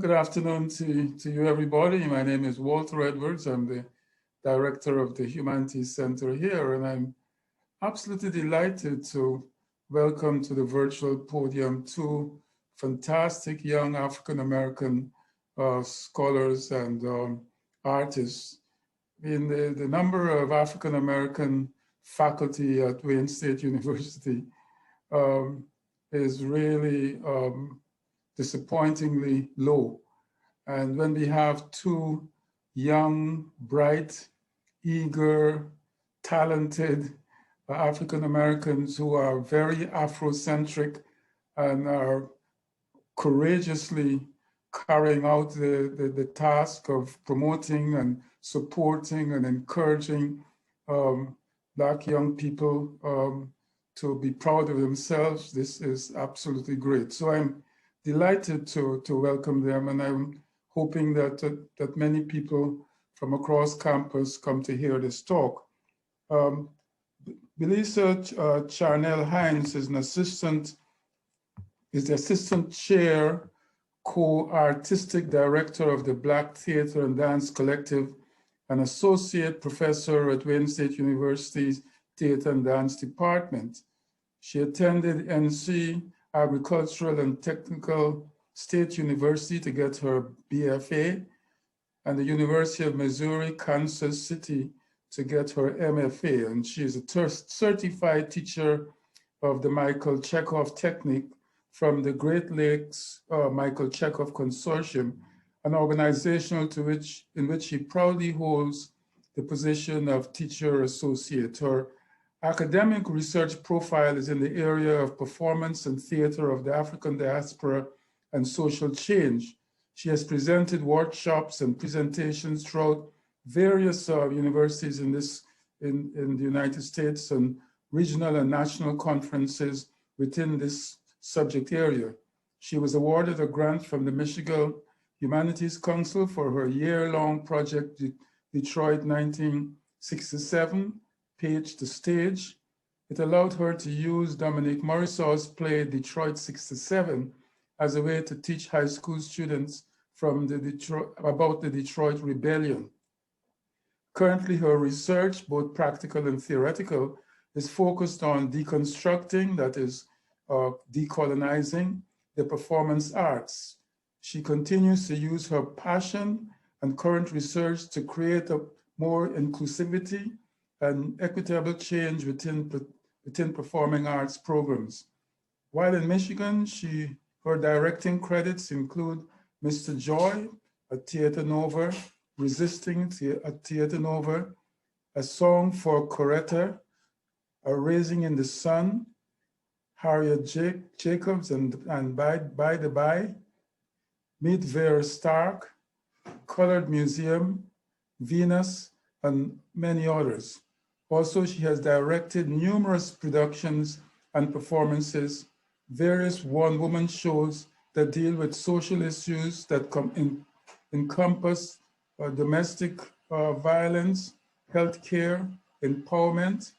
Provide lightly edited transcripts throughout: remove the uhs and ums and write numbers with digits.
Good afternoon to you, everybody. My name is Walter Edwards. I'm the director of the Humanities Center here, and I'm absolutely delighted to welcome to the virtual podium two fantastic young African American scholars and artists. In the number of African American faculty at Wayne State University um, is really disappointingly low. And when we have two young, bright, eager, talented African Americans who are very Afrocentric and are courageously carrying out the task of promoting and supporting and encouraging um, Black young people to be proud of themselves. This is absolutely great. So I'm delighted to welcome them, and I'm hoping that many people from across campus come to hear this talk. Um, Belisa Charnel Hines is the assistant chair, co-artistic director of the Black Theater and Dance Collective, and associate professor at Wayne State University's Theater and Dance Department. She attended NC Agricultural and Technical State University to get her BFA, and the University of Missouri, Kansas City to get her MFA. And she is a certified teacher of the Michael Chekhov technique from the Great Lakes Michael Chekhov Consortium, an organization in which she proudly holds the position of teacher associate. Her academic research profile is in the area of performance and theater of the African diaspora and social change. She has presented workshops and presentations throughout various universities in the United States and regional and national conferences within this subject area. She was awarded a grant from the Michigan Humanities Council for her year-long project, Detroit 1967, Page to Stage. It allowed her to use Dominique Morisot's play Detroit 67 as a way to teach high school students about the Detroit Rebellion. Currently, her research, both practical and theoretical, is focused on deconstructing, that is, decolonizing the performance arts. She continues to use her passion and current research to create a more inclusivity and equitable change within performing arts programs. While in Michigan, her directing credits include Mr. Joy at Theater Nova, Resisting at Theater Nova, A Song for Coretta, A Raising in the Sun, Harriet Jacobs and By the By, Meet Vera Stark, Colored Museum, Venus, and many others. Also, she has directed numerous productions and performances, various one-woman shows that deal with social issues that encompass domestic violence, healthcare, empowerment.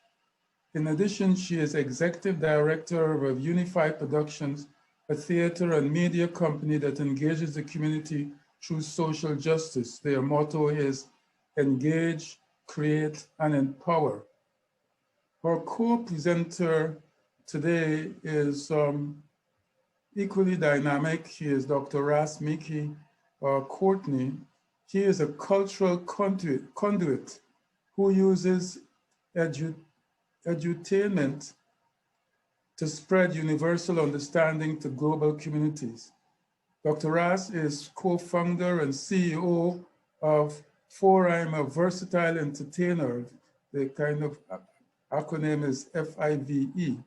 In addition, she is executive director of Unified Productions, a theater and media company that engages the community through social justice. Their motto is engage, create, and empower. Our co-presenter today is equally dynamic. He is Dr. Ras Miki Courtney. He is a cultural conduit who uses edutainment to spread universal understanding to global communities. Dr. Ras is co-founder and CEO of For I'm a Versatile Entertainer. The kind of acronym is FIVE.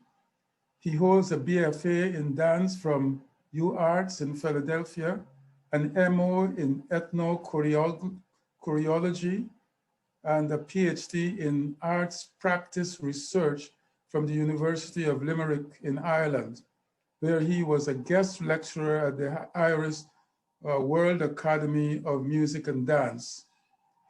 He holds a BFA in dance from UArts in Philadelphia, an MO in ethno-choreology, and a PhD in arts practice research from the University of Limerick in Ireland, where he was a guest lecturer at the Irish World Academy of Music and Dance.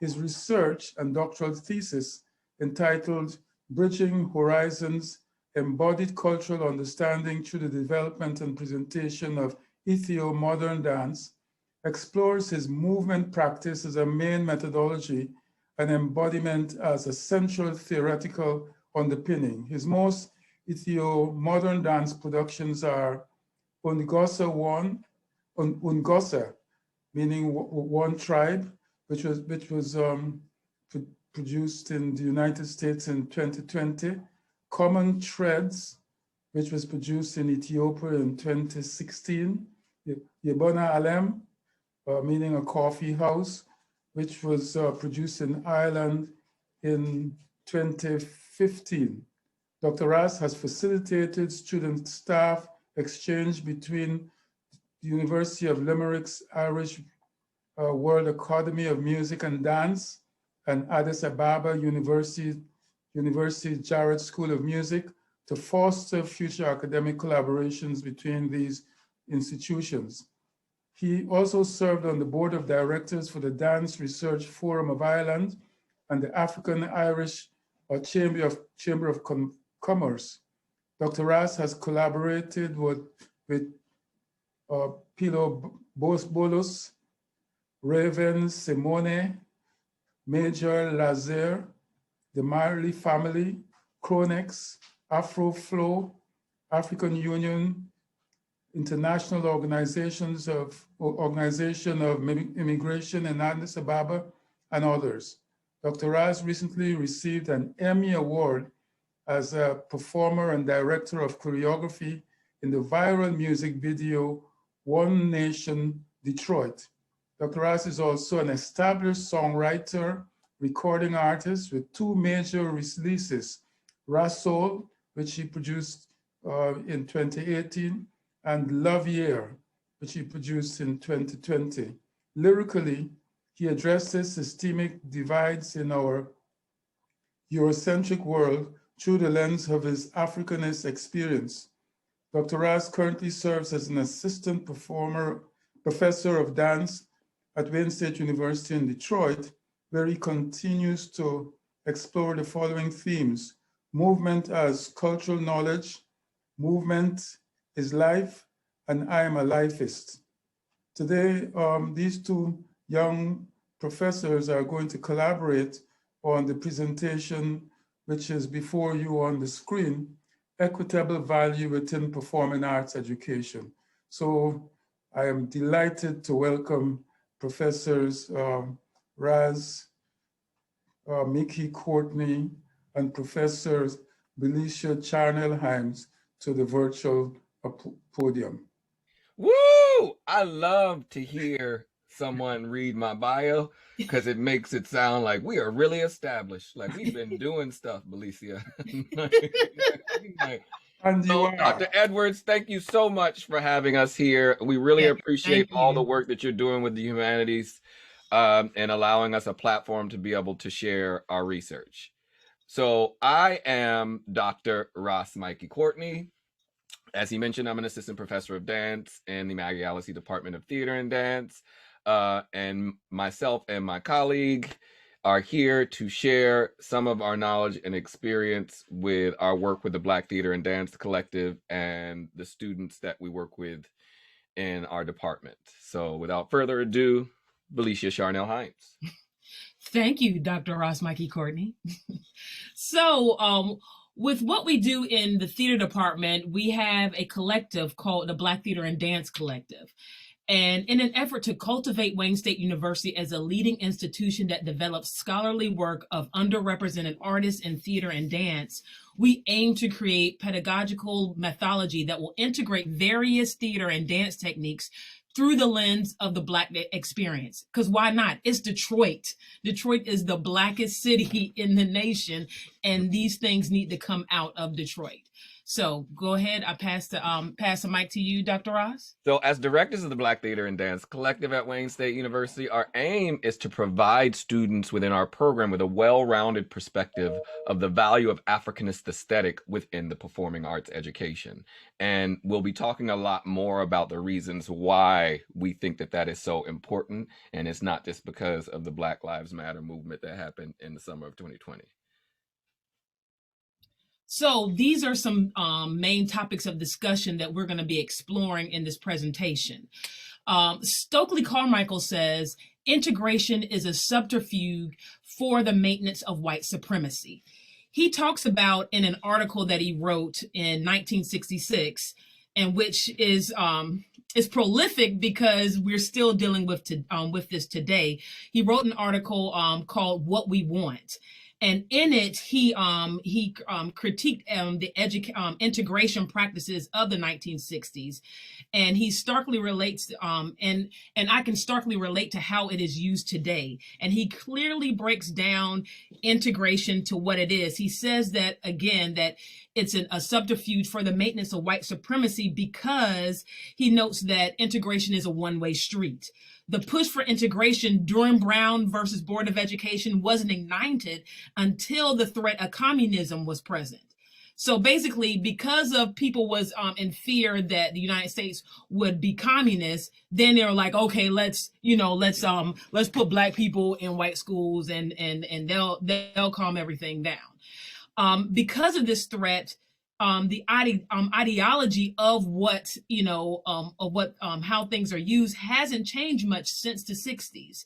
His research and doctoral thesis entitled Bridging Horizons, Embodied Cultural Understanding through the Development and Presentation of Ethio-Modern Dance explores his movement practice as a main methodology and embodiment as a central theoretical underpinning. His most Ethio-modern dance productions are Ungosa One, Ungosa, meaning one tribe, which was produced in the United States in 2020, Common Threads, which was produced in Ethiopia in 2016, Yebona Alem, meaning a coffee house, which was produced in Ireland in 2015. Dr. Ras has facilitated student-staff exchange between the University of Limerick's Irish World Academy of Music and Dance and Addis Ababa University Jarrett School of Music to foster future academic collaborations between these institutions. He also served on the board of directors for the Dance Research Forum of Ireland and the African Irish Chamber of Commerce. Dr. Ras has collaborated with Pilo Bolos, Raven Simone, Major Lazer, the Marley Family, Chronex, Afro Flow, African Union, International Organization of Immigration in Addis Ababa, and others. Dr. Raz recently received an Emmy Award as a performer and director of choreography in the viral music video, One Nation, Detroit. Dr. Raz is also an established songwriter, recording artist with two major releases, Rasol, which he produced in 2018, and Love Year, which he produced in 2020. Lyrically, he addresses systemic divides in our Eurocentric world through the lens of his Africanist experience. Dr. Raz currently serves as an assistant professor of dance at Wayne State University in Detroit, where he continues to explore the following themes: movement as cultural knowledge, movement is life, and I am a lifeist. Today, these two young professors are going to collaborate on the presentation, which is before you on the screen, Equitable Value Within Performing Arts Education. So I am delighted to welcome Professors Raz, Mickey Courtney, and Professors Belicia Charnell-Hines to the virtual podium. Woo! I love to hear someone read my bio because it makes it sound like we are really established. Like we've been doing stuff, Belicia. And you are. Dr. Edwards, thank you so much for having us here. We really appreciate all the work that you're doing with the humanities and allowing us a platform to be able to share our research. So I am Dr. Ross Mikey Courtney. As he mentioned, I'm an assistant professor of dance in the Maggie Allison Department of Theater and Dance. And myself and my colleague are here to share some of our knowledge and experience with our work with the Black Theater and Dance Collective and the students that we work with in our department. So without further ado, Belicia Charnell-Hines. Thank you, Dr. Ross Mikey Courtney. So, with what we do in the theater department, we have a collective called the Black Theater and Dance Collective. And in an effort to cultivate Wayne State University as a leading institution that develops scholarly work of underrepresented artists in theater and dance, we aim to create pedagogical methodology that will integrate various theater and dance techniques through the lens of the Black experience. Because why not? It's Detroit. Detroit is the Blackest city in the nation, and these things need to come out of Detroit. So go ahead. I pass the mic to you, Dr. Ross. So as directors of the Black Theater and Dance Collective at Wayne State University, our aim is to provide students within our program with a well-rounded perspective of the value of Africanist aesthetic within the performing arts education. And we'll be talking a lot more about the reasons why we think that that is so important. And it's not just because of the Black Lives Matter movement that happened in the summer of 2020. So these are some main topics of discussion that we're going to be exploring in this presentation. Stokely Carmichael says, integration is a subterfuge for the maintenance of white supremacy. He talks about in an article that he wrote in 1966, and which is prolific because we're still dealing with this today. He wrote an article called "What We Want," and in it he critiqued the integration practices of the 1960s, and he starkly relates and I can starkly relate to how it is used today. And he clearly breaks down integration to what it is. He says that again, that it's a subterfuge for the maintenance of white supremacy, because he notes that integration is a one-way street. The push for integration during Brown versus Board of Education wasn't ignited until the threat of communism was present. So basically, because of people was in fear that the United States would be communist, then they were like, okay, let's put Black people in white schools, and they'll calm everything down. Because of this threat, the ideology of what how things are used hasn't changed much since the 60s.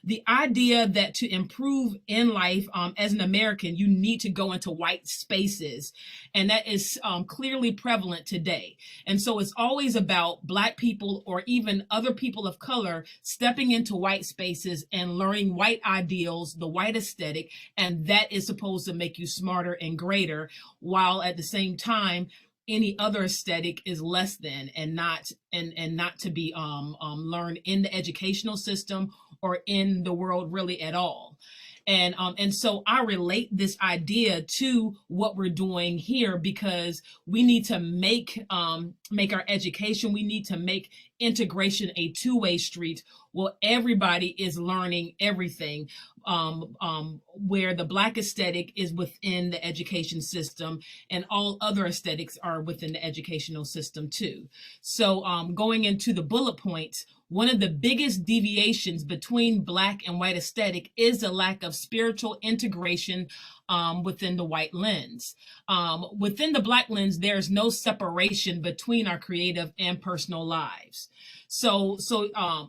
The idea that to improve in life as an American, you need to go into white spaces, and that is clearly prevalent today. And so it's always about Black people or even other people of color stepping into white spaces and learning white ideals, the white aesthetic, and that is supposed to make you smarter and greater, while at the same time any other aesthetic is less than and not to be learned in the educational system or in the world really at all. And so I relate this idea to what we're doing here, because we need to make our education, we need to make integration a two-way street where everybody is learning everything, where the Black aesthetic is within the education system and all other aesthetics are within the educational system too. So going into the bullet points, one of the biggest deviations between Black and white aesthetic is the lack of spiritual integration within the white lens. Within the Black lens, there's no separation between our creative and personal lives. So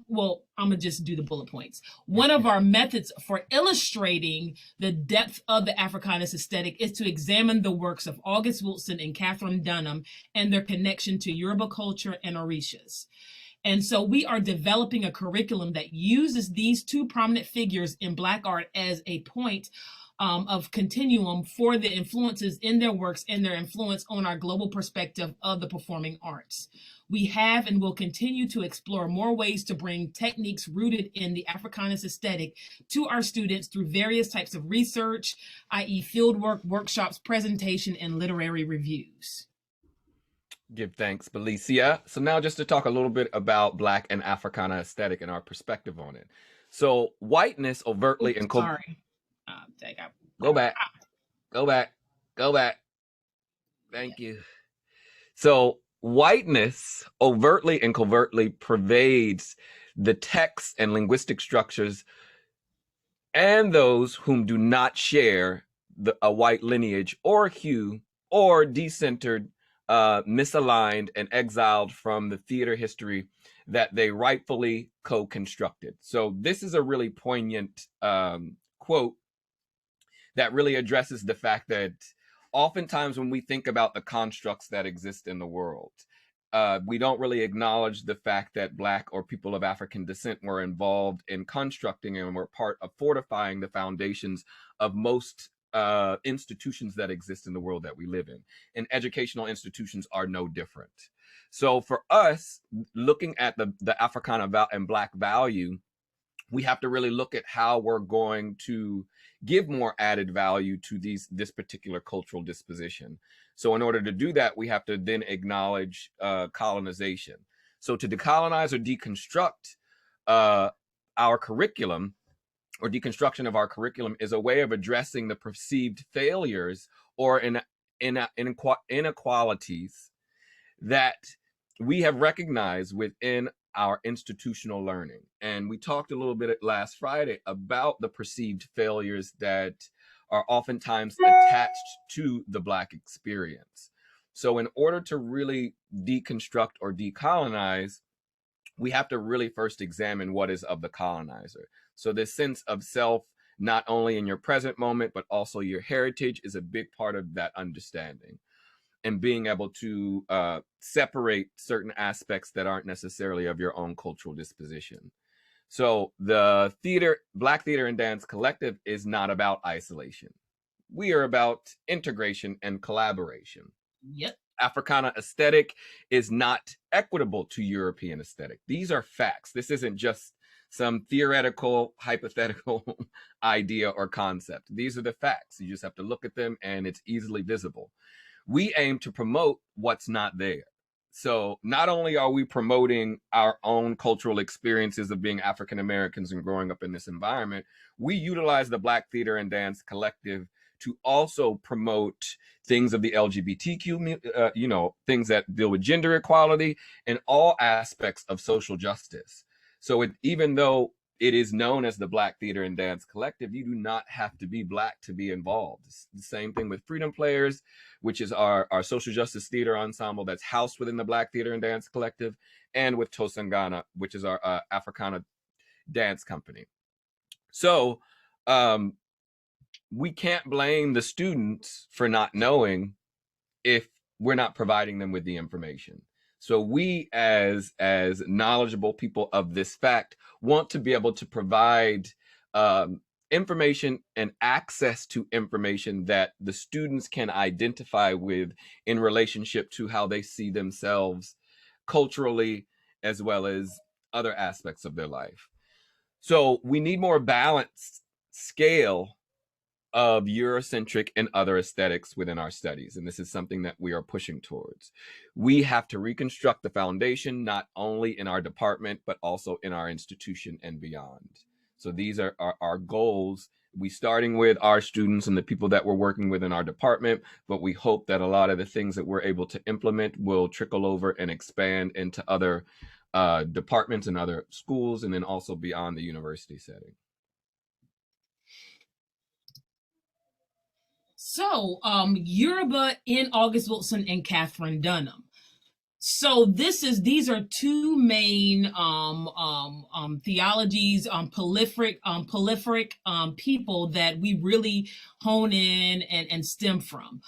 well, I'm gonna just do the bullet points. One of our methods for illustrating the depth of the Africanist aesthetic is to examine the works of August Wilson and Catherine Dunham and their connection to Yoruba culture and Orishas. And so we are developing a curriculum that uses these two prominent figures in Black art as a point of continuum for the influences in their works and their influence on our global perspective of the performing arts. We have and will continue to explore more ways to bring techniques rooted in the Africanist aesthetic to our students through various types of research, i.e. fieldwork, workshops, presentation, and literary reviews. Give thanks, Belicia. So now just to talk a little bit about Black and Africana aesthetic and our perspective on it. So whiteness overtly and sorry. Go back. Thank you. So whiteness overtly and covertly pervades the texts and linguistic structures and those whom do not share a white lineage or hue or decentered, misaligned and exiled from the theater history that they rightfully co-constructed. So this is a really poignant quote that really addresses the fact that oftentimes when we think about the constructs that exist in the world, we don't really acknowledge the fact that Black or people of African descent were involved in constructing and were part of fortifying the foundations of most institutions that exist in the world that we live in. And educational institutions are no different. So for us, looking at the Africana and Black value, we have to really look at how we're going to give more added value to this particular cultural disposition. So in order to do that, we have to then acknowledge colonization. So to decolonize or deconstruct our curriculum, or deconstruction of our curriculum, is a way of addressing the perceived failures or inequalities that we have recognized within our institutional learning. And we talked a little bit last Friday about the perceived failures that are oftentimes attached to the Black experience. So in order to really deconstruct or decolonize, we have to really first examine what is of the colonizer. So this sense of self, not only in your present moment, but also your heritage, is a big part of that understanding, and being able to separate certain aspects that aren't necessarily of your own cultural disposition. So the Black Theater and Dance Collective is not about isolation. We are about integration and collaboration. Yep. Africana aesthetic is not equitable to European aesthetic. These are facts. This isn't just some theoretical, hypothetical idea or concept. These are the facts. You just have to look at them and it's easily visible. We aim to promote what's not there. So not only are we promoting our own cultural experiences of being African Americans and growing up in this environment, we utilize the Black Theater and Dance Collective to also promote things of the LGBTQ, things that deal with gender equality and all aspects of social justice. So even though it is known as the Black Theater and Dance Collective, you do not have to be Black to be involved. It's the same thing with Freedom Players, which is our social justice theater ensemble that's housed within the Black Theater and Dance Collective, and with Tosangana, which is our Africana dance company. So we can't blame the students for not knowing if we're not providing them with the information. So we, as knowledgeable people of this fact, want to be able to provide information and access to information that the students can identify with in relationship to how they see themselves culturally, as well as other aspects of their life. So we need more balanced scale of Eurocentric and other aesthetics within our studies. And this is something that we are pushing towards. We have to reconstruct the foundation, not only in our department, but also in our institution and beyond. So these are our goals. We starting with our students and the people that we're working with in our department, but we hope that a lot of the things that we're able to implement will trickle over and expand into other departments and other schools, and then also beyond the university setting. So, Yoruba in August Wilson and Catherine Dunham. So these are two main theologies, prolific people that we really hone in and stem from.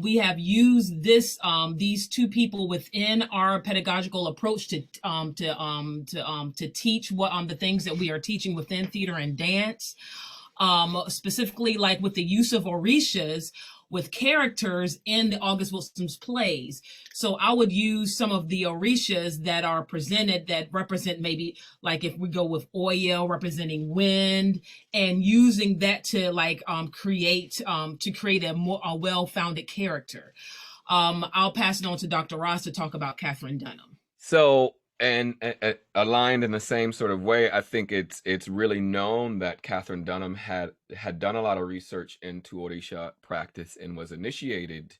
We have used these two people within our pedagogical approach to teach what the things that we are teaching within theater and dance. Specifically, like with the use of orishas with characters in the August Wilson's plays. So I would use some of the orishas that are presented that represent, maybe like if we go with oil representing wind, and using that to create a more well-founded character. I'll pass it on to Dr. Ross to talk about Catherine Dunham. So, and aligned in the same sort of way, I think it's really known that Catherine Dunham had done a lot of research into Orisha practice and was initiated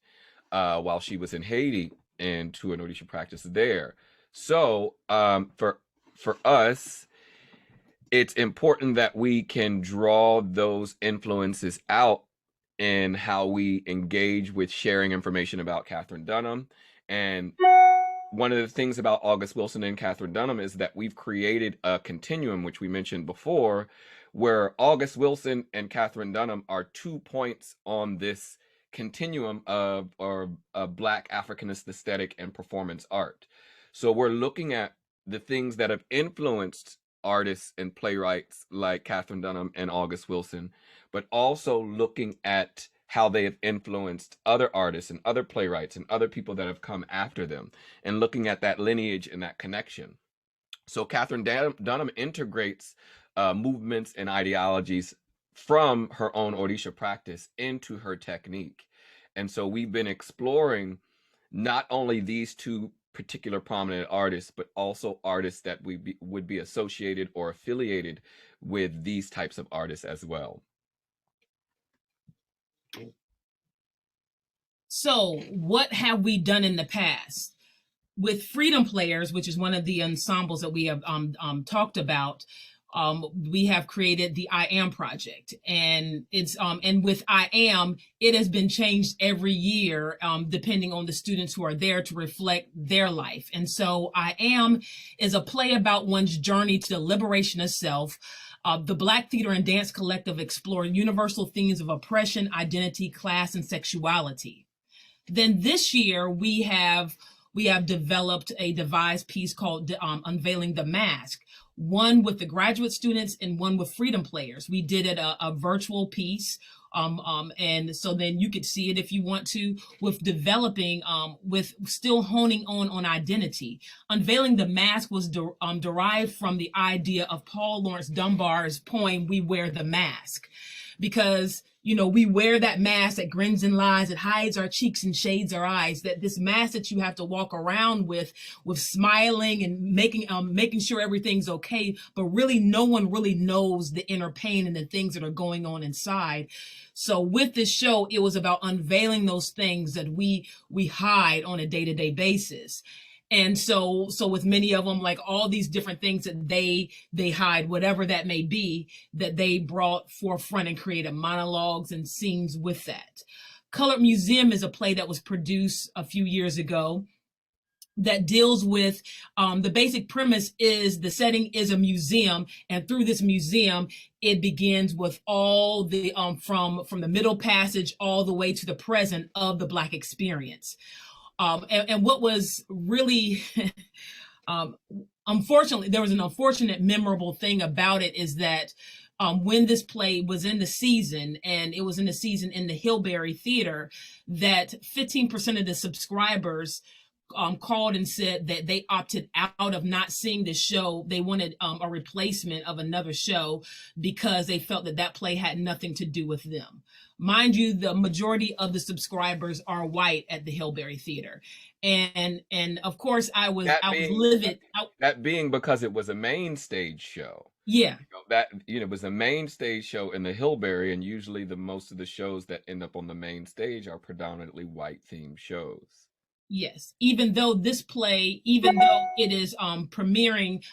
while she was in Haiti into an Orisha practice there. So for us, it's important that we can draw those influences out in how we engage with sharing information about Catherine Dunham. And one of the things about August Wilson and Catherine Dunham is that we've created a continuum, which we mentioned before, where August Wilson and Catherine Dunham are 2 points on this continuum of Black Africanist aesthetic and performance art. So we're looking at the things that have influenced artists and playwrights like Catherine Dunham and August Wilson, but also looking at how they have influenced other artists and other playwrights and other people that have come after them, and looking at that lineage and that connection. So Catherine Dunham integrates movements and ideologies from her own Orisha practice into her technique. And so we've been exploring not only these two particular prominent artists, but also artists that would be associated or affiliated with these types of artists as well. So what have we done in the past? With Freedom Players, which is one of the ensembles that we have talked about, we have created the I Am Project, and it's and with I Am, it has been changed every year depending on the students who are there to reflect their life. And so I Am is a play about one's journey to the liberation of self. The Black Theater and Dance Collective explore universal themes of oppression, identity, class, and sexuality. Then this year we have developed a devised piece called Unveiling the Mask, one with the graduate students and one with Freedom Players. We did it a virtual piece. And so then you could see it if you want to, with developing, with still honing on identity. Unveiling the Mask was derived from the idea of Paul Laurence Dunbar's poem, We Wear the Mask, because we wear that mask that grins and lies, that hides our cheeks and shades our eyes, that this mask that you have to walk around with smiling and making sure everything's okay, but really no one really knows the inner pain and the things that are going on inside. So with this show, it was about unveiling those things that we hide on a day-to-day basis. And so with many of them, like all these different things that they hide, whatever that may be, that they brought forefront and created monologues and scenes with that. Colored Museum is a play that was produced a few years ago that deals with the basic premise is the setting is a museum, and through this museum it begins with all the from the Middle Passage all the way to the present of the Black experience. And what was really, unfortunately, there was an unfortunate, memorable thing about it is that when this play was in the season, and it was in the season in the Hillberry Theater, that 15% of the subscribers called and said that they opted out of not seeing the show. They wanted a replacement of another show because they felt that play had nothing to do with them. Mind you, the majority of the subscribers are white at the Hillberry Theater. And of course I was livid. That being because it was a main stage show. Yeah. It was a main stage show in the Hillberry, and usually most of the shows that end up on the main stage are predominantly white themed shows. Yes, even though this play, even though it is premiering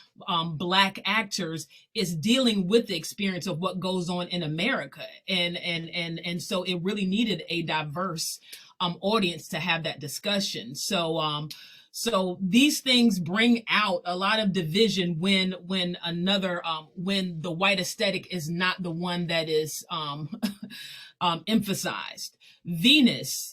Black actors, is dealing with the experience of what goes on in America, and so it really needed a diverse audience to have that discussion. So these things bring out a lot of division when the white aesthetic is not the one that is emphasized. Venus,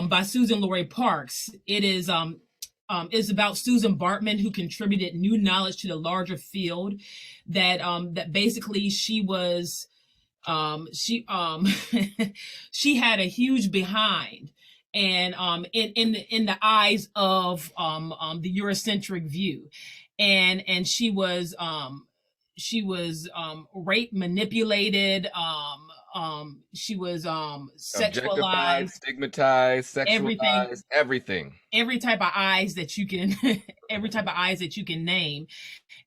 by Susan Laurie Parks. It is about Susan Bartman, who contributed new knowledge to the larger field. That basically she was she had a huge behind, and in the eyes of the Eurocentric view, and she was raped, manipulated. She was sexualized, stigmatized, sexualized, everything. Every type of eyes that you can name.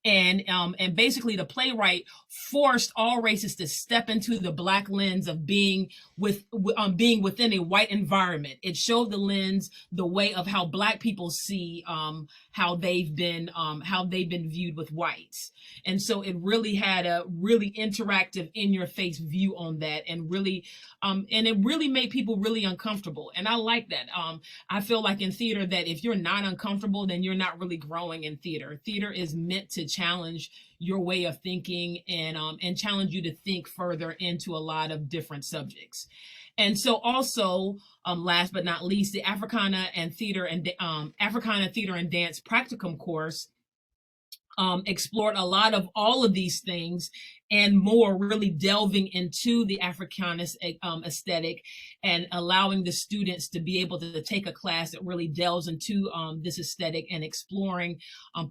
And basically the playwright forced all races to step into the Black lens of being within a white environment. It showed the lens, the way of how Black people see how they've been viewed with whites. And so it really had a really interactive, in your face view on that, and it really made people really uncomfortable. And I like that. I feel like in theater that if you're not uncomfortable, then you're not really growing in theater. Theater is meant to challenge your way of thinking and challenge you to think further into a lot of different subjects. And so also, last but not least, the Africana Theater and Dance Practicum course explored a lot of all of these things and more, really delving into the Africanist aesthetic and allowing the students to be able to take a class that really delves into this aesthetic and exploring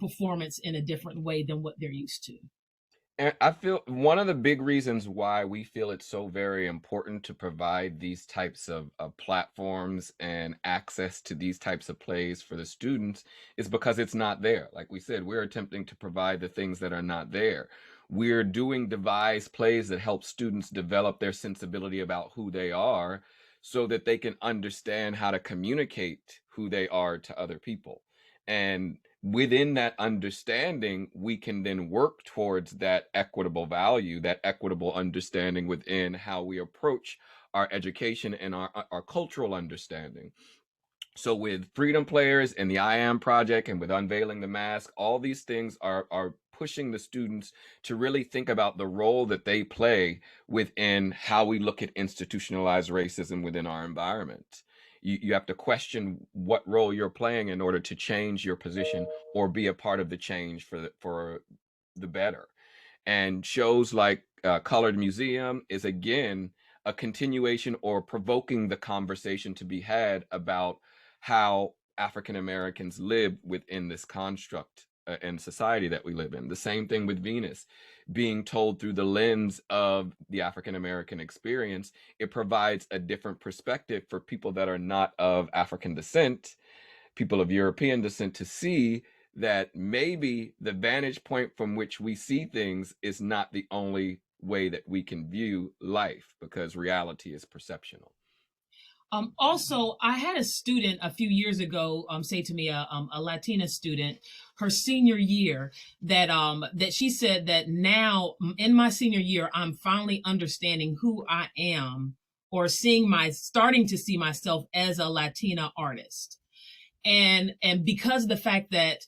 performance in a different way than what they're used to. And I feel one of the big reasons why we feel it's so very important to provide these types of platforms and access to these types of plays for the students is because it's not there. Like we said, we're attempting to provide the things that are not there. We're doing devised plays that help students develop their sensibility about who they are so that they can understand how to communicate who they are to other people. And within that understanding, we can then work towards that equitable value, that equitable understanding within how we approach our education and our cultural understanding. So with Freedom Players and the I Am Project and with Unveiling the Mask, all these things are pushing the students to really think about the role that they play within how we look at institutionalized racism within our environment. You have to question what role you're playing in order to change your position or be a part of the change for the better. And shows like Colored Museum is again a continuation or provoking the conversation to be had about how African Americans live within this construct and society that we live in. The same thing with Venus being told through the lens of the African American experience. It provides a different perspective for people that are not of African descent, people of European descent, to see that maybe the vantage point from which we see things is not the only way that we can view life, because reality is perceptional. Also, I had a student a few years ago say to me, a Latina student, her senior year, that she said that now in my senior year, I'm finally understanding who I am, or starting to see myself as a Latina artist. And because of the fact that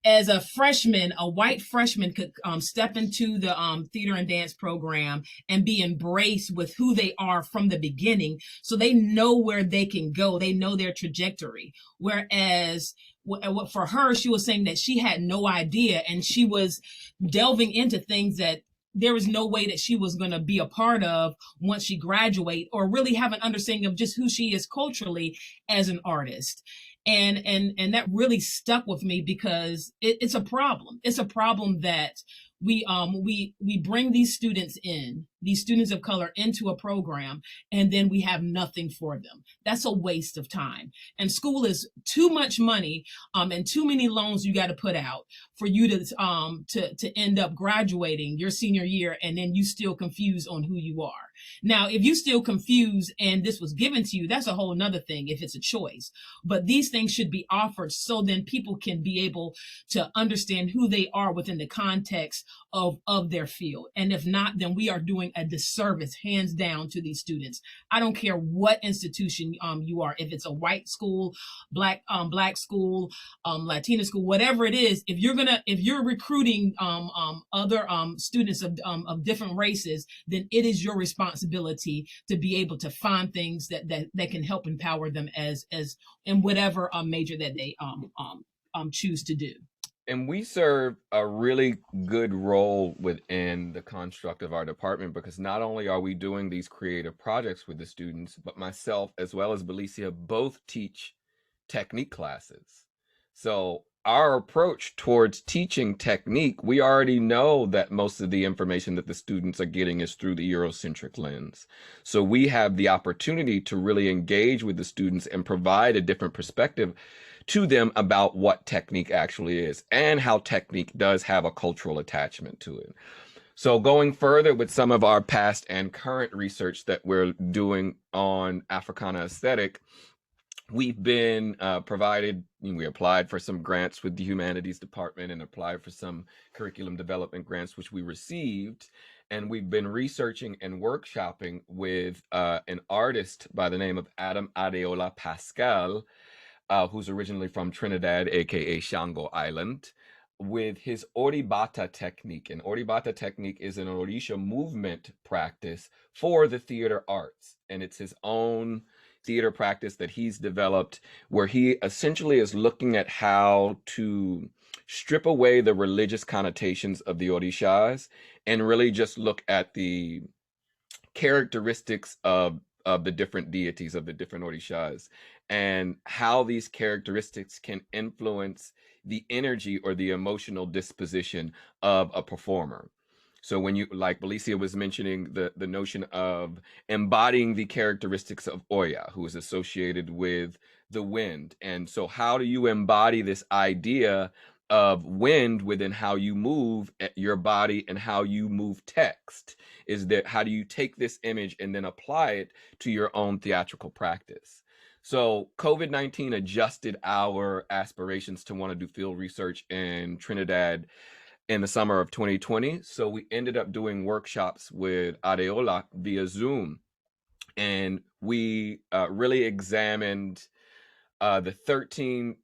as a freshman, a white freshman could step into the theater and dance program and be embraced with who they are from the beginning. So they know where they can go. They know their trajectory. Whereas for her, she was saying that she had no idea, and she was delving into things that there was no way that she was going to be a part of once she graduate, or really have an understanding of just who she is culturally as an artist. And that really stuck with me, because it's a problem. It's a problem that we bring these students of color into a program, and then we have nothing for them. That's a waste of time. And school is too much money, and too many loans you got to put out for you to end up graduating your senior year, and then you still confused on who you are. Now, if you still confused and this was given to you, that's a whole nother thing if it's a choice. But these things should be offered so then people can be able to understand who they are within the context of their field. And if not, then we are doing a disservice, hands down, to these students. I don't care what institution you are, if it's a white school, black school, Latina school, whatever it is. If you're recruiting other students of different races, then it is your responsibility to be able to find things that can help empower them as in whatever major that they choose to do. And we serve a really good role within the construct of our department, because not only are we doing these creative projects with the students, but myself as well as Belicia both teach technique classes. So our approach towards teaching technique, we already know that most of the information that the students are getting is through the Eurocentric lens. So we have the opportunity to really engage with the students and provide a different perspective to them about what technique actually is, and how technique does have a cultural attachment to it. So going further with some of our past and current research that we're doing on Africana aesthetic, we've been we applied for some grants with the humanities department and applied for some curriculum development grants, which we received. And we've been researching and workshopping with an artist by the name of Adam Adeola Pascal, who's originally from Trinidad, aka Shango Island, with his Oribata technique. And Oribata technique is an Orisha movement practice for the theater arts. And it's his own theater practice that he's developed, where he essentially is looking at how to strip away the religious connotations of the Orishas and really just look at the characteristics of the different deities, of the different Orishas, and how these characteristics can influence the energy or the emotional disposition of a performer. So when you, like Belicia was mentioning, the notion of embodying the characteristics of Oya, who is associated with the wind. And so how do you embody this idea of wind within how you move your body and how you move text? Is that how do you take this image and then apply it to your own theatrical practice? So COVID-19 adjusted our aspirations to want to do field research in Trinidad in the summer of 2020. So we ended up doing workshops with Adeola via Zoom. And we really examined the 13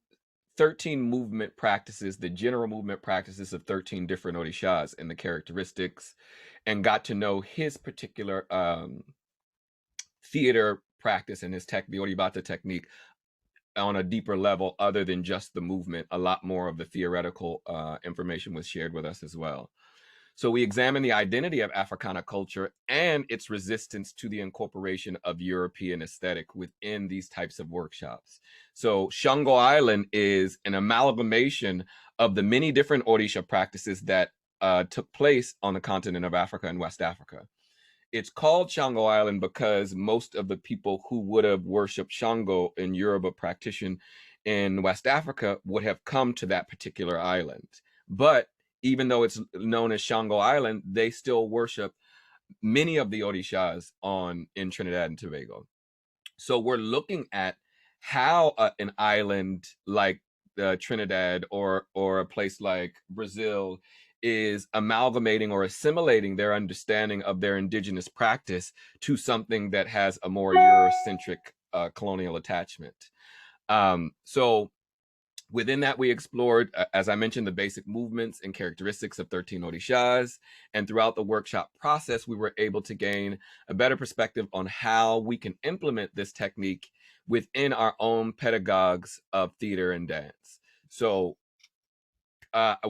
movement practices, the general movement practices of 13 different Orishas and the characteristics, and got to know his particular theater practice and his the Oribata technique on a deeper level other than just the movement. A lot more of the theoretical information was shared with us as well. So we examine the identity of Africana culture and its resistance to the incorporation of European aesthetic within these types of workshops. So Shango Island is an amalgamation of the many different Orisha practices that took place on the continent of Africa and West Africa. It's called Shango Island because most of the people who would have worshipped Shango in Yoruba practitioner in West Africa would have come to that particular island. But even though it's known as Shango Island, they still worship many of the Orishas in Trinidad and Tobago. So we're looking at how an island like Trinidad or a place like Brazil is amalgamating or assimilating their understanding of their indigenous practice to something that has a more Eurocentric colonial attachment. So within that, we explored, as I mentioned, the basic movements and characteristics of 13 Orishas. And throughout the workshop process, we were able to gain a better perspective on how we can implement this technique within our own pedagogues of theater and dance. So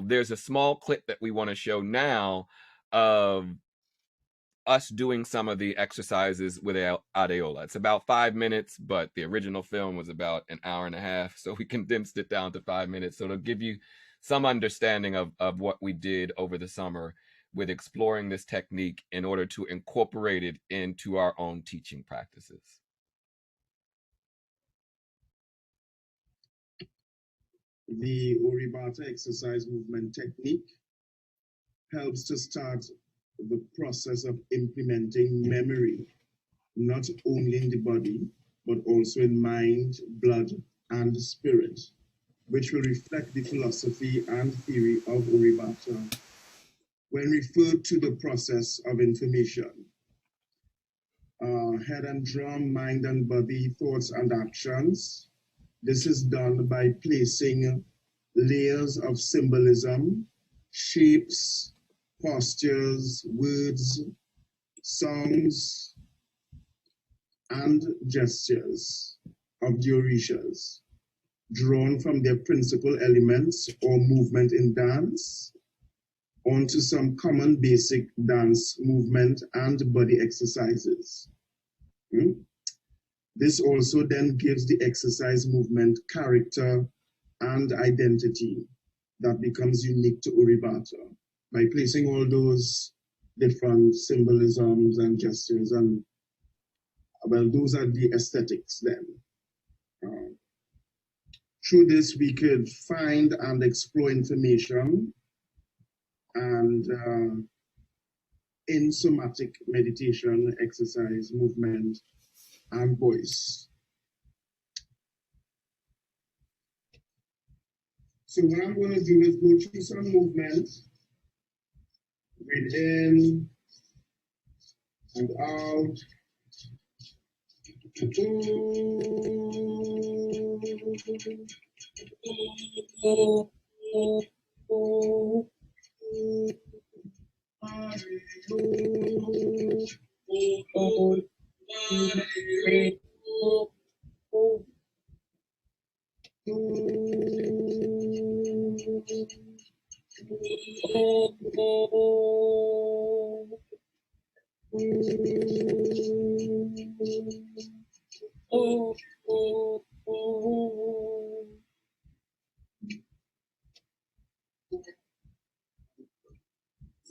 there's a small clip that we want to show now of us doing some of the exercises with Adeola. It's about 5 minutes, but the original film was about an hour and a half. So we condensed it down to 5 minutes. So it'll give you some understanding of what we did over the summer with exploring this technique in order to incorporate it into our own teaching practices. The Oribata exercise movement technique helps to start the process of implementing memory, not only in the body, but also in mind, blood, and spirit, which will reflect the philosophy and theory of Oribata. When referred to the process of information, head and drum, mind and body, thoughts and actions, this is done by placing layers of symbolism, shapes, postures, words, songs, and gestures of the Orishas, drawn from their principal elements or movement in dance onto some common basic dance movement and body exercises. This also then gives the exercise movement character and identity that becomes unique to Oribata by placing all those different symbolisms and gestures, and well, those are the aesthetics then. Through this, we could find and explore information and in somatic meditation, exercise, movement, and voice. So what I'm going to do is go through some movement within and out.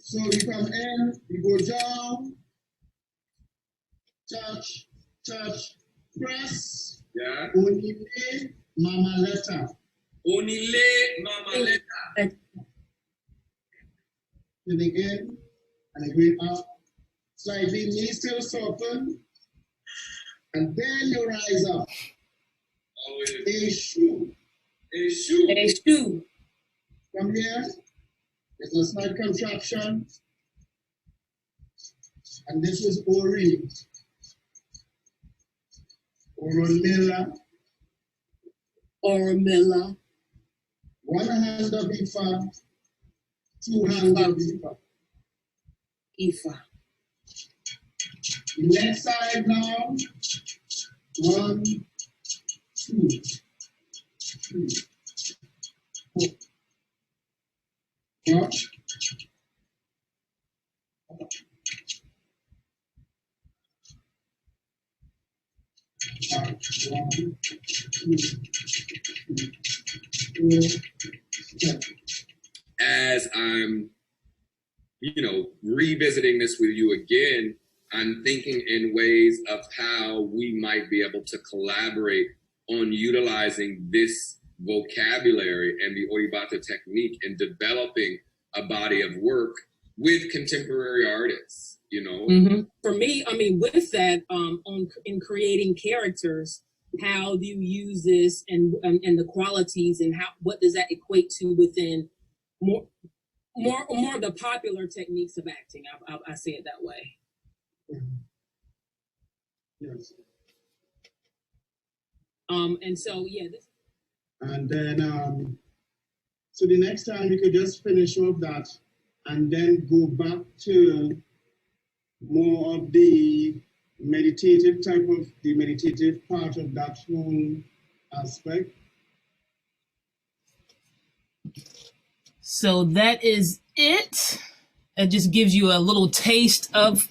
So you come in, you go down, touch, touch, press. Yeah. Onile, mama letter. Onile, mama letter. Then again, and again up. Slightly, knees still soften. And then you rise up. Eshu. Eshu. From here is a slight contraction. And this is Ori. Oromila. Oromila. One hand of Ifa, two hands of Ifa. Ifa. Next side now. 1, 2, 3, 4. Watch. As I'm, revisiting this with you again, I'm thinking in ways of how we might be able to collaborate on utilizing this vocabulary and the Oribata technique in developing a body of work with contemporary artists, Mm-hmm. For me, with that, in creating characters, how do you use this and the qualities and what does that equate to within more of the popular techniques of acting? I say it that way. Yes. And so and then so the next time we could just finish off that and then go back to more of the meditative part of that whole aspect. So that is it. It just gives you a little taste of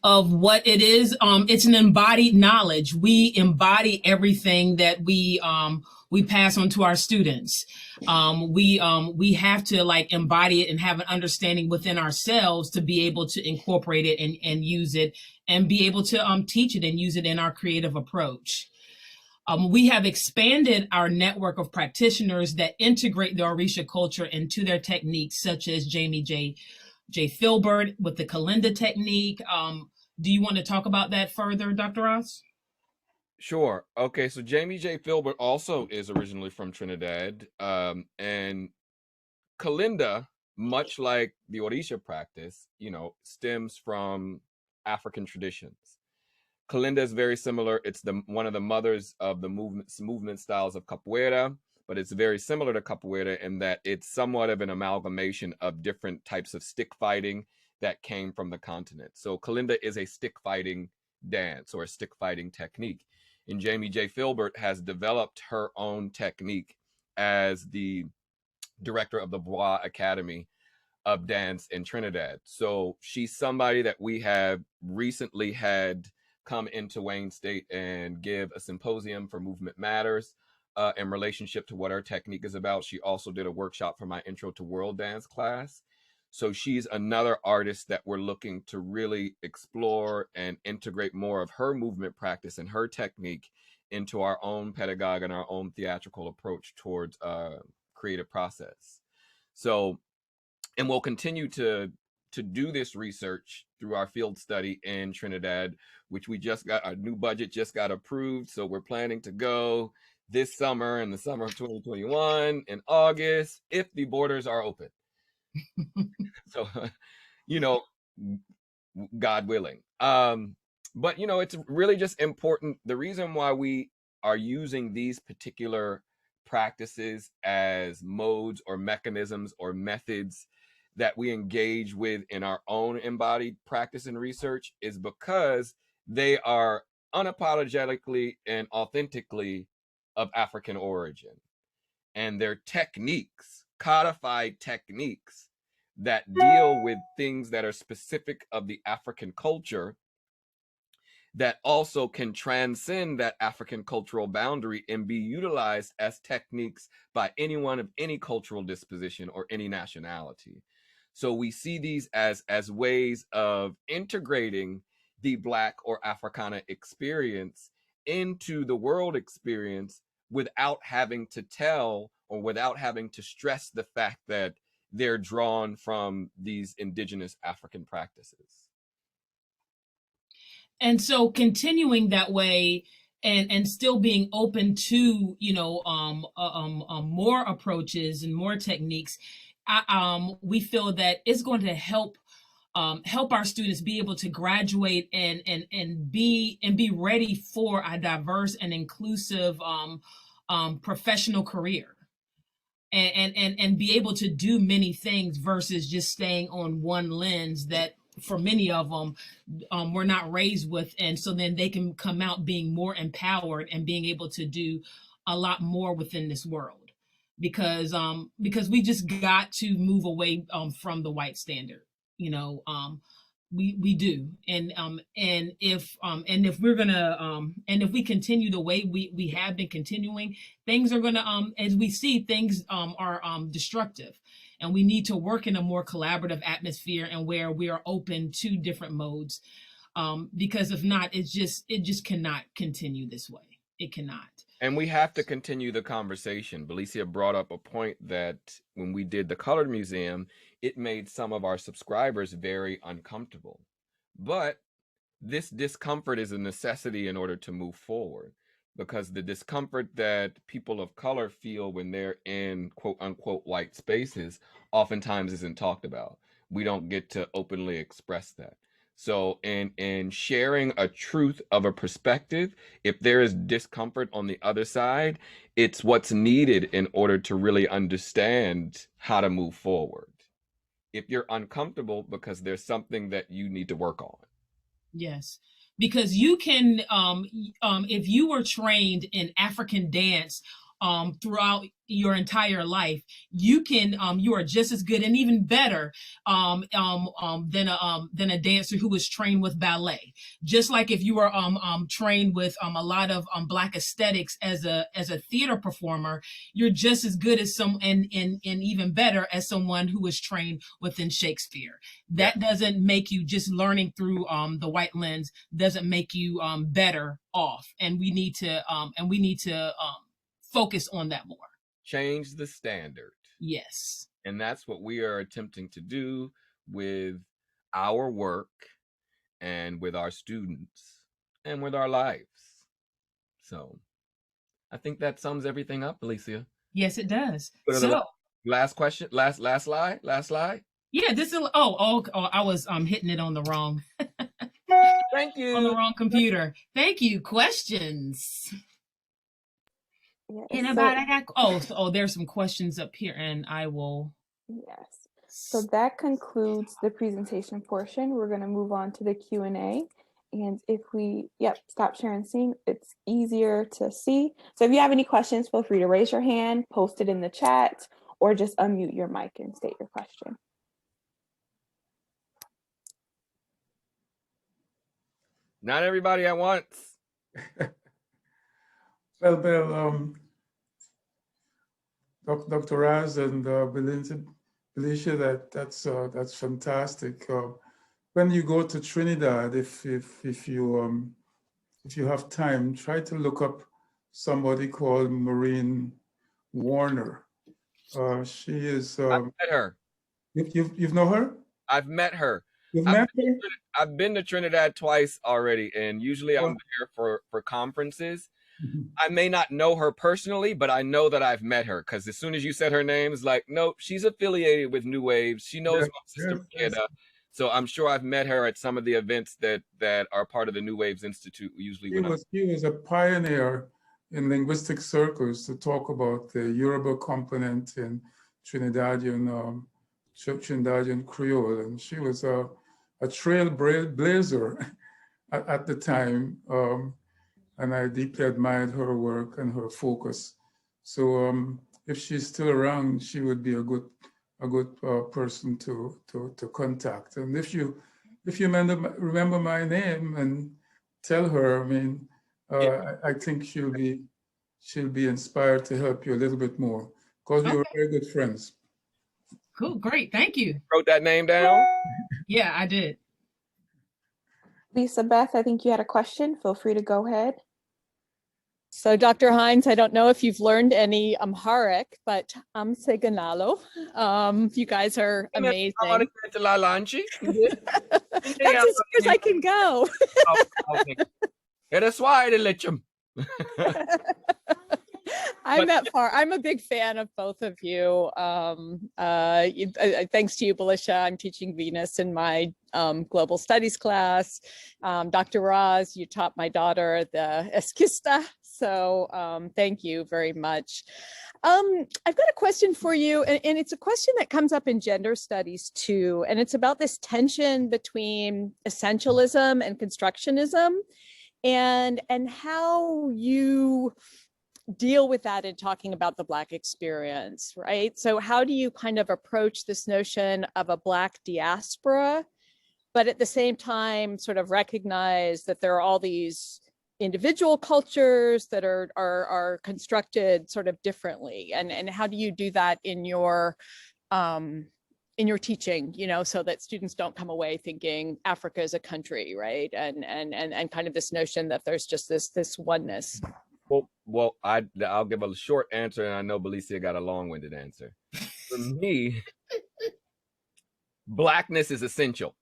what it is. It's an embodied knowledge. We embody everything that we pass on to our students. We have to embody it and have an understanding within ourselves to be able to incorporate it and use it and be able to teach it and use it in our creative approach. We have expanded our network of practitioners that integrate the Orisha culture into their techniques, such as Jamie J. Filbert with the Kalinda technique. Do you want to talk about that further, Dr. Ross? Sure. Okay, so Jamie J. Filbert also is originally from Trinidad, and Kalinda, much like the Orisha practice, stems from African traditions. Kalinda is very similar. It's one of the mothers of the movement styles of capoeira, but it's very similar to capoeira in that it's somewhat of an amalgamation of different types of stick fighting that came from the continent. So Kalinda is a stick fighting dance or a stick fighting technique. And Jamie J. Filbert has developed her own technique as the director of the Bois Academy of Dance in Trinidad. So she's somebody that we have recently had come into Wayne State and give a symposium for Movement Matters in relationship to what her technique is about. She also did a workshop for my Intro to World Dance class. So she's another artist that we're looking to really explore and integrate more of her movement practice and her technique into our own pedagogue and our own theatrical approach towards creative process. So, and we'll continue to do this research through our field study in Trinidad, which we just got, our new budget just got approved. So we're planning to go this summer, in the summer of 2021, in August, if the borders are open. So, God willing. But, it's really just important. The reason why we are using these particular practices as modes or mechanisms or methods that we engage with in our own embodied practice and research is because they are unapologetically and authentically of African origin. And they're techniques, codified techniques that deal with things that are specific of the African culture that also can transcend that African cultural boundary and be utilized as techniques by anyone of any cultural disposition or any nationality. So we see these as ways of integrating the Black or Africana experience into the world experience without having to tell or without having to stress the fact that they're drawn from these indigenous African practices. And so continuing that way, and still being open to, you know, more approaches and more techniques, we feel that it's going to help our students be able to graduate and be ready for a diverse and inclusive professional career, and be able to do many things versus just staying on one lens that for many of them were not raised with. And so then they can come out being more empowered and being able to do a lot more within this world, because we just got to move away from the white standard, you know. We do. And if we're gonna and if we continue the way we have been continuing, things are gonna as we see, things are destructive, and we need to work in a more collaborative atmosphere and where we are open to different modes, because if not, it just cannot continue this way. It cannot. And we have to continue the conversation. Belicia brought up a point that when we did the Colored Museum, it made some of our subscribers very uncomfortable. But this discomfort is a necessity in order to move forward, because the discomfort that people of color feel when they're in quote unquote white spaces oftentimes isn't talked about. We don't get to openly express that. So in sharing a truth of a perspective, if there is discomfort on the other side, it's what's needed in order to really understand how to move forward. If you're uncomfortable because there's something that you need to work on. Yes, because you can, if you were trained in African dance throughout your entire life, you are just as good and even better than a dancer who was trained with ballet. Just like if you were trained with a lot of Black aesthetics as a theater performer, you're just as good as and even better as someone who was trained within Shakespeare. That doesn't make you, just learning through the white lens doesn't make you better off, and we need to focus on that more. Change the standard. Yes. And that's what we are attempting to do with our work and with our students and with our lives. So I think that sums everything up, Alicia. Yes, it does. So last question, last slide. Yeah, this is I was hitting it on the wrong Thank you. on the wrong computer. Thank you. Questions? Yes, Anybody got there's some questions up here, and I will. Yes. So that concludes the presentation portion. We're going to move on to the Q&A. And if we, stop sharing screen, it's easier to see. So if you have any questions, feel free to raise your hand, post it in the chat, or just unmute your mic and state your question. Not everybody at once. Well, Dr. Raz and Belicia, that's fantastic. When you go to Trinidad, if you have time, try to look up somebody called Maureen Warner. She is. I've met her. You've know her? I've met her. You've met her? I've been to Trinidad twice already, and usually I'm there for conferences. Mm-hmm. I may not know her personally, but I know that I've met her, because as soon as you said her name, it's like, nope, she's affiliated with New Waves. She knows my sister Maeda. So I'm sure I've met her at some of the events that are part of the New Waves Institute. Usually, she was a pioneer in linguistic circles to talk about the Yoruba component in Trinidadian Creole, and she was a trailblazer at the time, and I deeply admired her work and her focus. So if she's still around, she would be a good person to contact. And if you remember my name and tell her, I mean, I think she'll be inspired to help you a little bit more, because we were very good friends. Cool, great, thank you. Wrote that name down? Yeah, I did. Lisa Beth, I think you had a question. Feel free to go ahead. So Dr. Hines, I don't know if you've learned any Amharic, but Seganalo. You guys are amazing. That's as far as I can go. I'm that far. I'm a big fan of both of you. Thanks to you, Belisha. I'm teaching Venus in my global studies class. Dr. Roz, you taught my daughter the Esquista. So thank you very much. I've got a question for you, and it's a question that comes up in gender studies too, and it's about this tension between essentialism and constructionism, and how you deal with that in talking about the Black experience, right? So how do you kind of approach this notion of a Black diaspora, but at the same time sort of recognize that there are all these individual cultures that are constructed sort of differently, and how do you do that in your teaching, you know, so that students don't come away thinking Africa is a country, right? And kind of this notion that there's just this oneness. Well, I'll give a short answer, and I know Belicia got a long-winded answer. For me, Blackness is essential,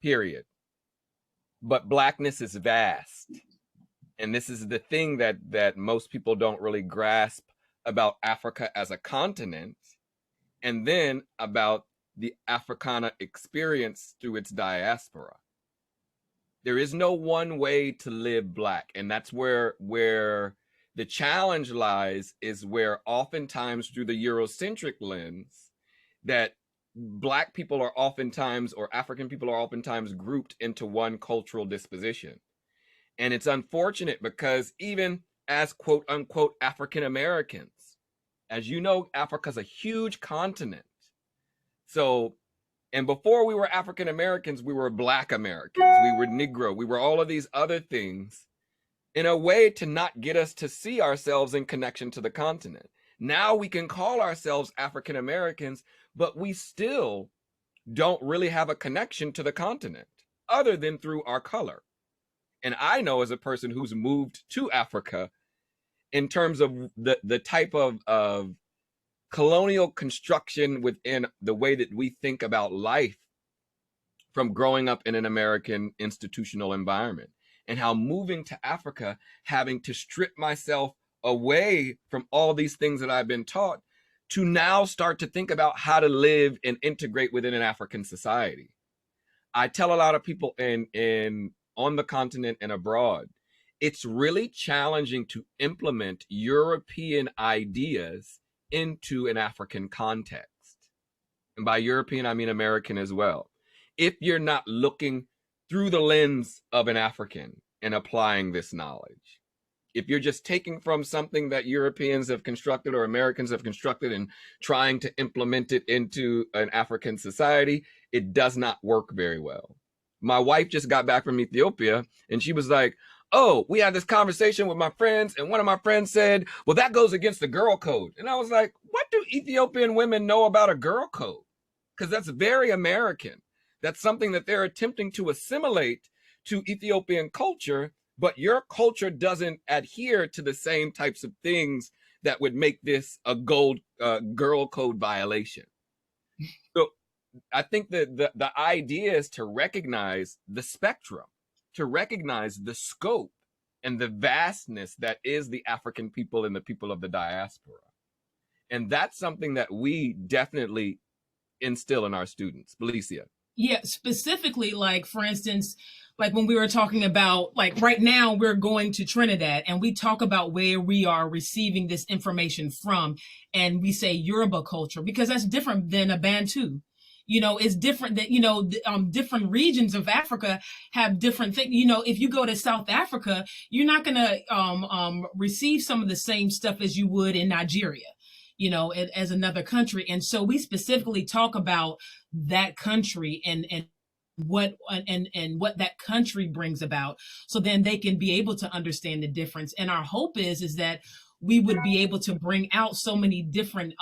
period. But Blackness is vast. And this is the thing that most people don't really grasp about Africa as a continent, and then about the Africana experience through its diaspora. There is no one way to live Black, and that's where the challenge lies, is where oftentimes through the Eurocentric lens that Black people are oftentimes, or African people are oftentimes, grouped into one cultural disposition. And it's unfortunate because even as quote unquote African Americans, as you know, Africa's a huge continent. So, and before we were African Americans, we were Black Americans, we were Negro, we were all of these other things in a way to not get us to see ourselves in connection to the continent. Now we can call ourselves African Americans, but we still don't really have a connection to the continent other than through our color. And I know, as a person who's moved to Africa, in terms of the type of colonial construction within the way that we think about life from growing up in an American institutional environment, and how moving to Africa, having to strip myself away from all these things that I've been taught, to now start to think about how to live and integrate within an African society. I tell a lot of people on the continent and abroad, it's really challenging to implement European ideas into an African context. And by European, I mean American as well. If you're not looking through the lens of an African and applying this knowledge, if you're just taking from something that Europeans have constructed or Americans have constructed and trying to implement it into an African society, it does not work very well. My wife just got back from Ethiopia, and she was like, oh, we had this conversation with my friends, and one of my friends said, well, that goes against the girl code. And I was like, what do Ethiopian women know about a girl code? Because that's very American. That's something that they're attempting to assimilate to Ethiopian culture, but your culture doesn't adhere to the same types of things that would make this a girl code violation. So I think that the idea is to recognize the spectrum, to recognize the scope and the vastness that is the African people and the people of the diaspora. And that's something that we definitely instill in our students. Belicia. Yeah, specifically, like, for instance, like when we were talking about, like, right now we're going to Trinidad and we talk about where we are receiving this information from, and we say Yoruba culture, because that's different than a Bantu. You know, it's different that, you know, different regions of Africa have different things. You know, if you go to South Africa, you're not going to receive some of the same stuff as you would in Nigeria, you know, as another country. And so we specifically talk about that country and what that country brings about, so then they can be able to understand the difference. And our hope is that we would be able to bring out so many different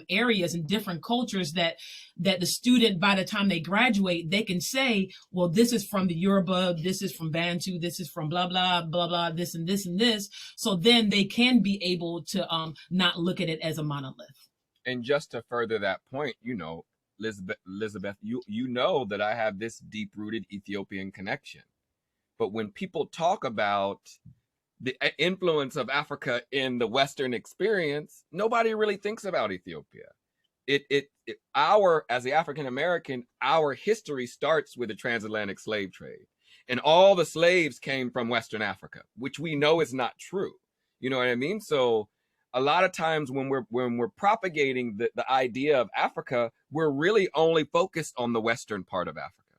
areas and different cultures that the student, by the time they graduate, they can say, well, this is from the Yoruba, this is from Bantu, this is from blah, blah, blah, blah, this and this and this. So then they can be able to not look at it as a monolith. And just to further that point, you know, Elizabeth, you know that I have this deep-rooted Ethiopian connection. But when people talk about the influence of Africa in the Western experience, nobody really thinks about Ethiopia. As the African American, our history starts with the transatlantic slave trade, and all the slaves came from Western Africa, which we know is not true. You know what I mean? So a lot of times when we're propagating the idea of Africa, we're really only focused on the Western part of Africa,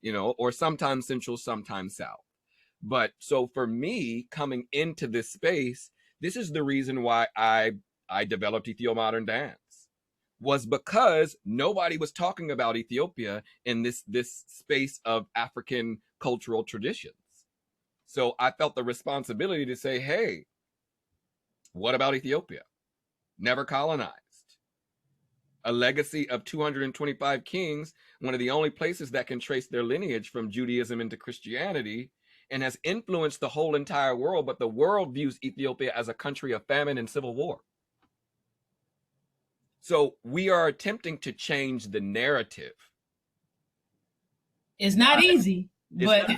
you know, or sometimes Central, sometimes South. But so for me, coming into this space, this is the reason why I developed Ethio-Modern dance, was because nobody was talking about Ethiopia in this space of African cultural traditions. So I felt the responsibility to say, hey, what about Ethiopia? Never colonized. A legacy of 225 kings, one of the only places that can trace their lineage from Judaism into Christianity, and has influenced the whole entire world, but the world views Ethiopia as a country of famine and civil war. So we are attempting to change the narrative. It's not easy, but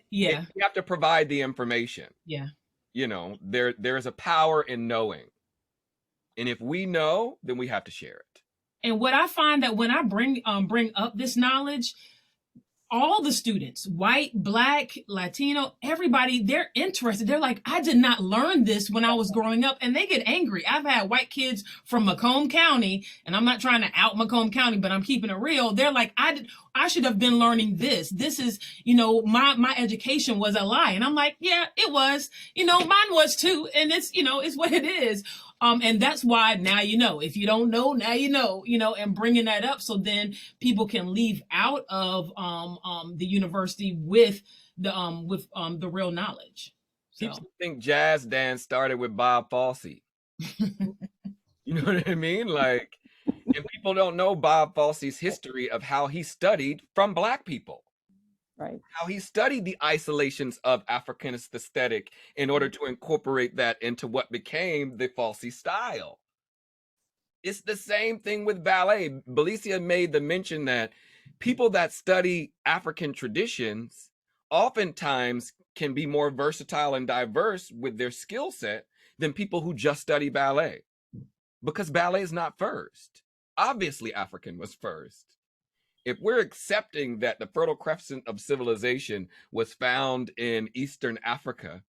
yeah. You have to provide the information. Yeah. You know, there is a power in knowing. And if we know, then we have to share it. And what I find that when I bring up this knowledge, all the students, white, black, Latino, everybody, they're interested. They're like, I did not learn this when I was growing up, and they get angry. I've had white kids from Macomb County, and I'm not trying to out Macomb County, but I'm keeping it real. They're like, I should have been learning this. This is, you know, my education was a lie. And I'm like, yeah, it was, you know, mine was too. And it's, you know, it's what it is. And that's why now you know. If you don't know, now you know, and bringing that up so then people can leave out of the university with the real knowledge. So. People think jazz dance started with Bob Fosse. You know what I mean? Like, and people don't know Bob Fosse's history of how he studied from Black people. Right. How he studied the isolations of Africanist aesthetic in order to incorporate that into what became the Fosse style. It's the same thing with ballet. Belicia made the mention that people that study African traditions oftentimes can be more versatile and diverse with their skill set than people who just study ballet. Because ballet is not first. Obviously, African was first. If we're accepting that the Fertile Crescent of civilization was found in Eastern Africa,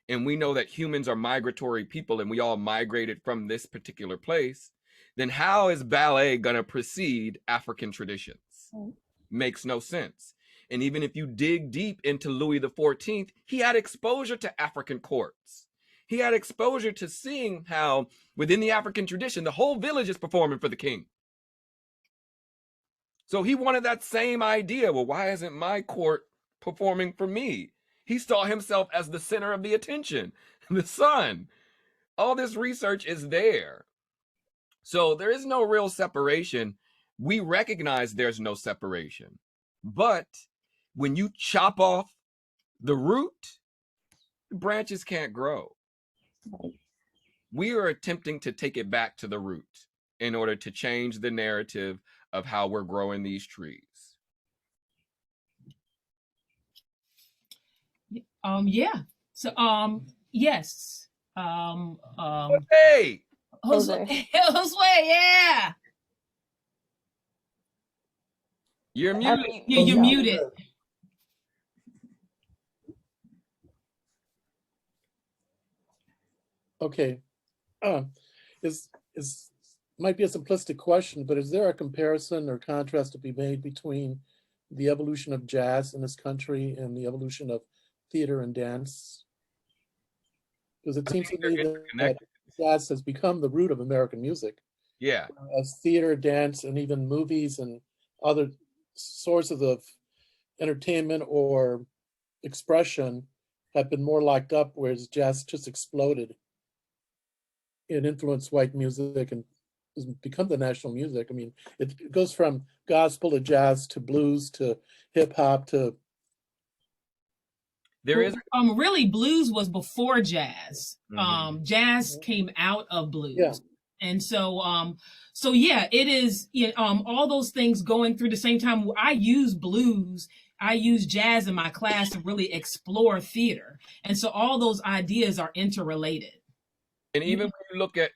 and we know that humans are migratory people and we all migrated from this particular place, then how is ballet going to precede African traditions? Makes no sense. And even if you dig deep into Louis XIV, he had exposure to African courts. He had exposure to seeing how within the African tradition, the whole village is performing for the king. So he wanted that same idea. Well, why isn't my court performing for me? He saw himself as the center of the attention, the sun. All this research is there. So there is no real separation. We recognize there's no separation. But when you chop off the root, the branches can't grow. We are attempting to take it back to the root in order to change the narrative of how we're growing these trees. Yeah. So yes. Hey, Jose, yeah. You're muted. You're muted. Okay. Might be a simplistic question, but is there a comparison or contrast to be made between the evolution of jazz in this country and the evolution of theater and dance? Because it seems to me that jazz has become the root of American music. Yeah. As theater, dance, and even movies and other sources of entertainment or expression have been more locked up, whereas jazz just exploded and influenced white music and has become the national music. I mean, it goes from gospel to jazz to blues to hip hop to. There is really blues was before jazz. Jazz came out of blues. Yeah. And so yeah, it is, all those things going through the same time. I use blues, I use jazz in my class to really explore theater. And so all those ideas are interrelated. And even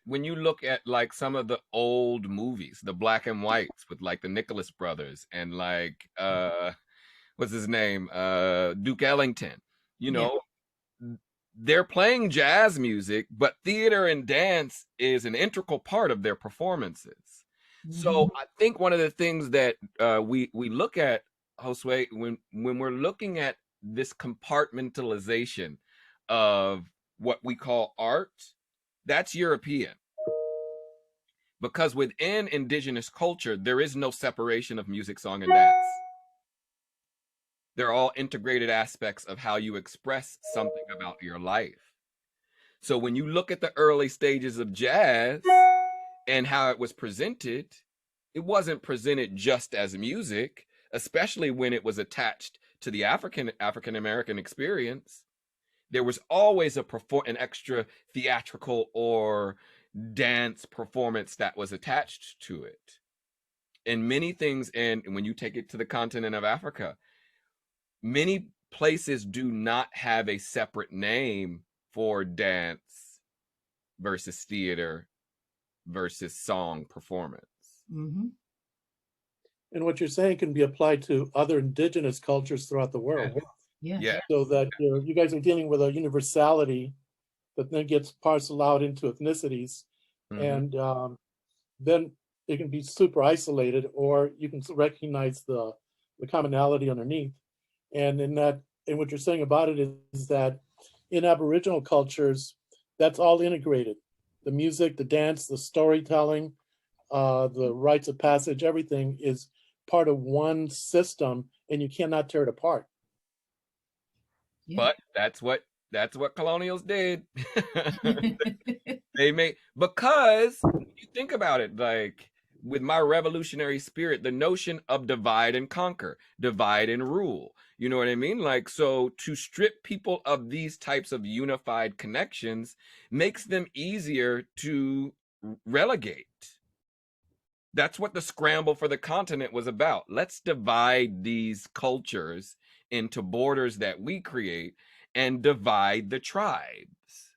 when you look at like some of the old movies, the black and whites with like the Nicholas brothers and like what's his name? Duke Ellington, you know, they're playing jazz music, but theater and dance is an integral part of their performances. So I think one of the things that we look at, Josue, when we're looking at this compartmentalization of what we call art, that's European. Because within indigenous culture, there is no separation of music, song, and dance. They're all integrated aspects of how you express something about your life. So when you look at the early stages of jazz and how it was presented, it wasn't presented just as music, especially when it was attached to the African American experience. There was always an extra theatrical or dance performance that was attached to it. And many things, and when you take it to the continent of Africa, many places do not have a separate name for dance versus theater versus song performance. And what you're saying can be applied to other indigenous cultures throughout the world. Yeah. So that you guys are dealing with a universality that then gets parceled out into ethnicities. And then it can be super isolated, or you can recognize the commonality underneath. And what you're saying about it is that in Aboriginal cultures, that's all integrated. The music, the dance, the storytelling, the rites of passage, everything is part of one system, and you cannot tear it apart. But that's what colonials did. Because you think about it, like with my revolutionary spirit, the notion of divide and conquer, divide and rule, you know what I mean? Like, so to strip people of these types of unified connections makes them easier to relegate. That's what the scramble for the continent was about. Let's divide these cultures into borders that we create and divide the tribes.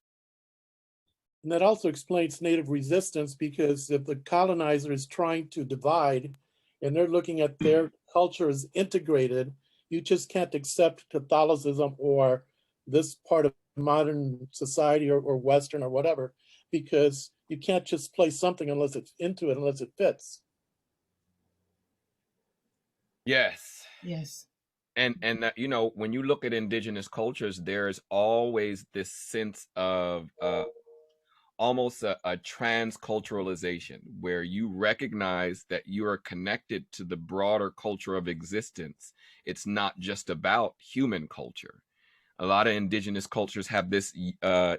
And that also explains Native resistance, because if the colonizer is trying to divide and they're looking at their culture as integrated, you just can't accept Catholicism or this part of modern society or Western or whatever, because you can't just place something unless it fits. Yes. Yes. And you know, when you look at indigenous cultures, there's always this sense of almost a transculturalization, where you recognize that you are connected to the broader culture of existence. It's not just about human culture. A lot of indigenous cultures have this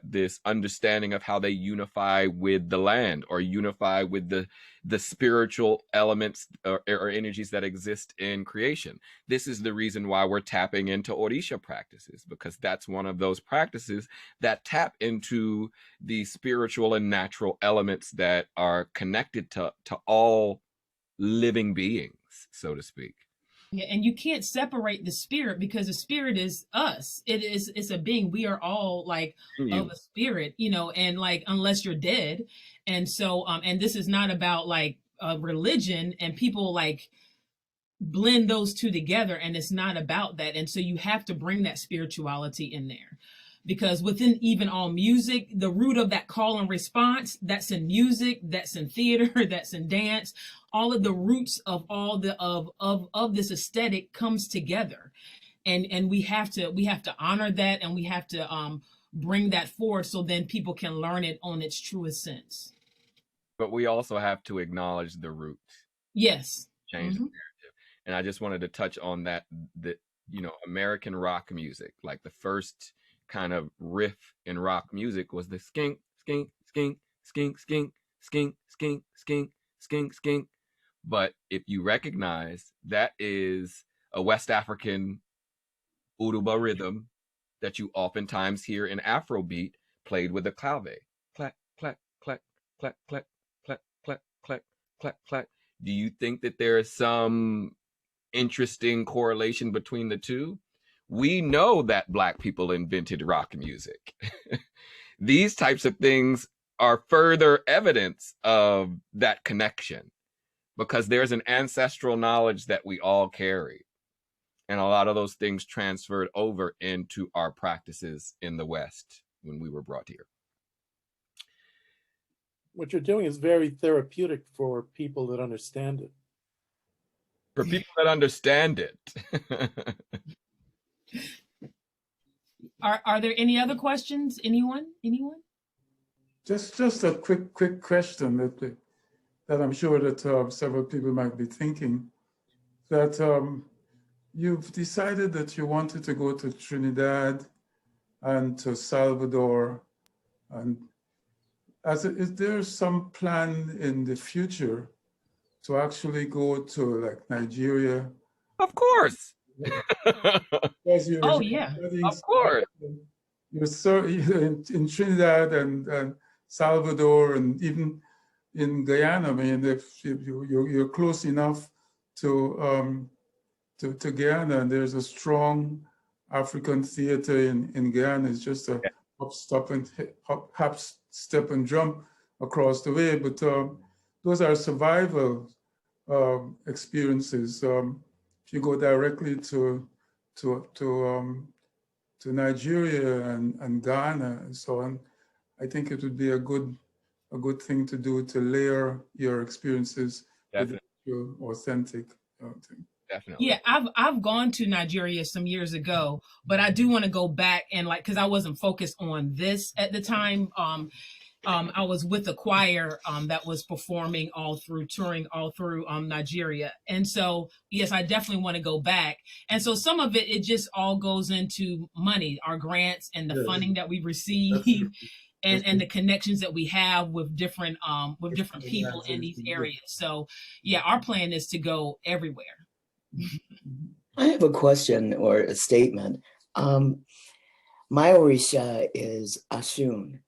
this understanding of how they unify with the land, or unify with the spiritual elements or energies that exist in creation. This is the reason why we're tapping into Orisha practices, because that's one of those practices that tap into the spiritual and natural elements that are connected to all living beings, so to speak. Yeah, and you can't separate the spirit, because the spirit is us. It's a being. We are all like of a spirit, and like, unless you're dead. And so and this is not about like religion, and people like blend those two together, and it's not about that. And so you have to bring that spirituality in there, because within even all music, the root of that call and response, that's in music, that's in theater, that's in dance. All of the roots of all the of this aesthetic comes together, and we have to honor that, and we have to bring that forward, so then people can learn it on its truest sense. But we also have to acknowledge the root. Yes. Change the narrative. And I just wanted to touch on that American rock music, like the first kind of riff in rock music was the skink, skink, skink, skink, skink, skink, skink, skink, skink, skink. But if you recognize, that is a West African Uruba rhythm that you oftentimes hear in Afrobeat played with a clave. Clack, clack, clack, clack, clack, clack, clack, clack. Do you think that there is some interesting correlation between the two? We know that Black people invented rock music. These types of things are further evidence of that connection, because there's an ancestral knowledge that we all carry. And a lot of those things transferred over into our practices in the West when we were brought here. What you're doing is very therapeutic for people that understand it. For people that understand it. Are there any other questions? Anyone? Just a quick question that I'm sure that several people might be thinking. That you've decided that you wanted to go to Trinidad and to Salvador, and is there some plan in the future to actually go to like Nigeria? Of course. Oh yeah, of course. You're in Trinidad and Salvador, and even in Guyana. I mean, if you're close enough to Guyana, and there's a strong African theater in Guyana. It's just a hop, step and jump across the way. But those are survival experiences. If you go directly to Nigeria and Ghana and so on, I think it would be a good thing to do, to layer your experiences with your authentic thing. Definitely. Yeah, I've gone to Nigeria some years ago, but I do want to go back and because I wasn't focused on this at the time. I was with a choir that was performing touring all through Nigeria. And so, yes, I definitely want to go back. And so some of it just all goes into money, our grants and the funding that we receive and the connections that we have with different people in these areas. So yeah, our plan is to go everywhere. I have a question or a statement. My Orisha is Ashun,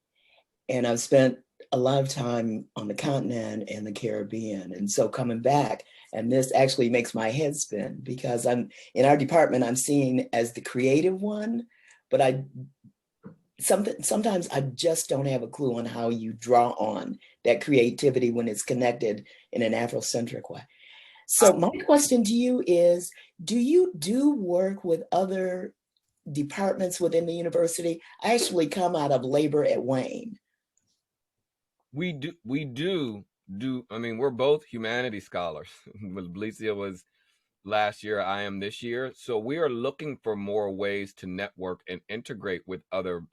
and I've spent a lot of time on the continent and the Caribbean. And so coming back, and this actually makes my head spin, because I'm in our department, I'm seen as the creative one, but sometimes I just don't have a clue on how you draw on that creativity when it's connected in an Afrocentric way. So my question to you is, do you do work with other departments within the university? I actually come out of labor at Wayne. We do. I mean, we're both humanities scholars. Blicia was last year, I am this year. So we are looking for more ways to network and integrate with other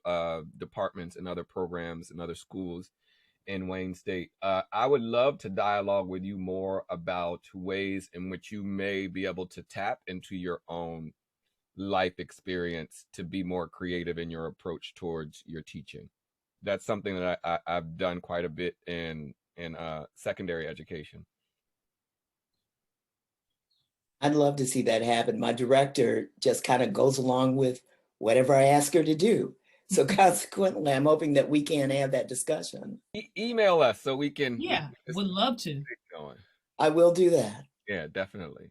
departments and other programs and other schools in Wayne State. I would love to dialogue with you more about ways in which you may be able to tap into your own life experience to be more creative in your approach towards your teaching. That's something that I've done quite a bit in secondary education. I'd love to see that happen. My director just kind of goes along with whatever I ask her to do. So consequently, I'm hoping that we can have that discussion. Email us so we can. Yeah, would love to. I will do that. Yeah, definitely.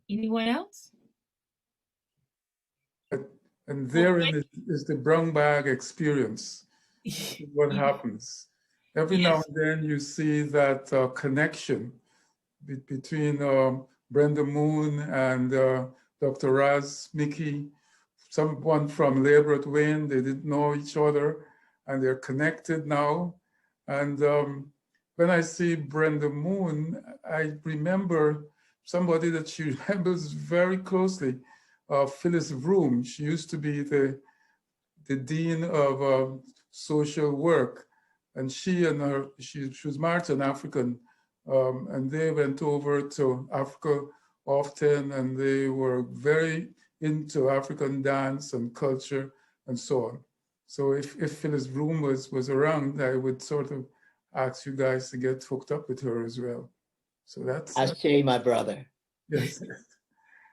Anyone else? And therein is the brown bag experience. What happens? Every now and then you see that connection between Brenda Moon and Dr. Raz Mickey, someone from labor at Wayne. They didn't know each other and they're connected now. And when I see Brenda Moon, I remember somebody that she remembers very closely, Phyllis Vroom. She used to be the dean of social work. And she was married to an African, and they went over to Africa often, and they were very into African dance and culture and so on. So if Phyllis Vroom was around, I would sort of ask you guys to get hooked up with her as well. So that's my brother. Yes.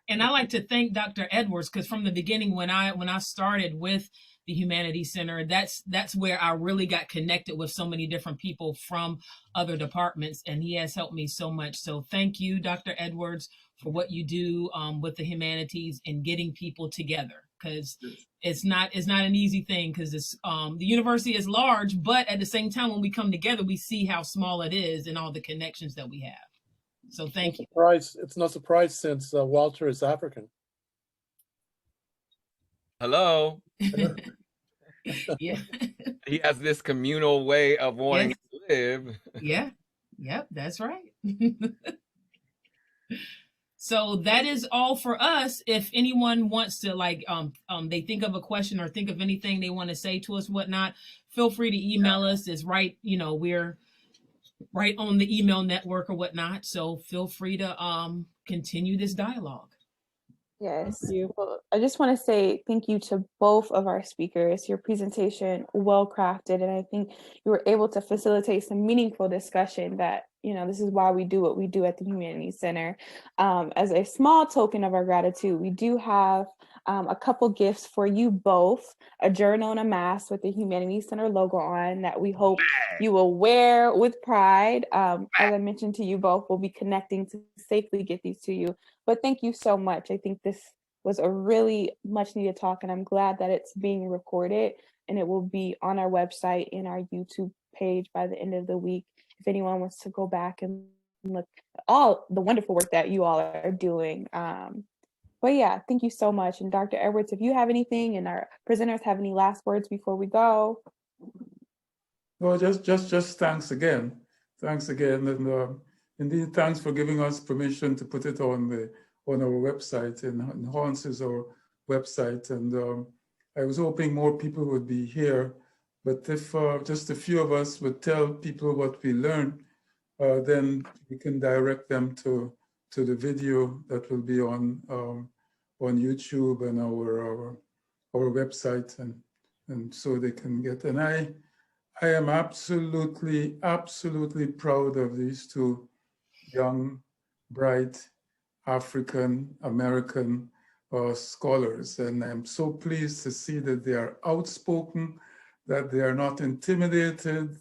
And I like to thank Dr. Edwards, because from the beginning, when I started with the Humanities Center. That's where I really got connected with so many different people from other departments, and he has helped me so much. So thank you, Dr. Edwards, for what you do with the humanities and getting people together, because it's not an easy thing, because it's the university is large, but at the same time, when we come together, we see how small it is and all the connections that we have. So thank you. It's no surprise since Walter is African. Hello. Yeah. He has this communal way of wanting to live. Yeah. Yep, that's right. So that is all for us. If anyone wants to, like, they think of a question or think of anything they want to say to us, whatnot, feel free to email us. It's right, we're right on the email network or whatnot. So feel free to continue this dialogue. Yes. Well, I just want to say thank you to both of our speakers. Your presentation, well crafted, and I think you were able to facilitate some meaningful discussion that, this is why we do what we do at the Humanities Center. As a small token of our gratitude, we do have a couple gifts for you both, a journal and a mask with the Humanities Center logo on that we hope you will wear with pride. As I mentioned to you both, we'll be connecting to safely get these to you. But thank you so much. I think this was a really much needed talk, and I'm glad that it's being recorded and it will be on our website and our YouTube page by the end of the week. If anyone wants to go back and look at all the wonderful work that you all are doing. But yeah, thank you so much. And Dr. Edwards, if you have anything and our presenters have any last words before we go. Well, just thanks again. Thanks again. And indeed, thanks for giving us permission to put it on our website, and Hans' our website. And I was hoping more people would be here, but if just a few of us would tell people what we learned, then we can direct them to the video that will be on YouTube and our website, and so they can get. And I am absolutely proud of these two young, bright African American scholars, and I'm so pleased to see that they are outspoken, that they are not intimidated.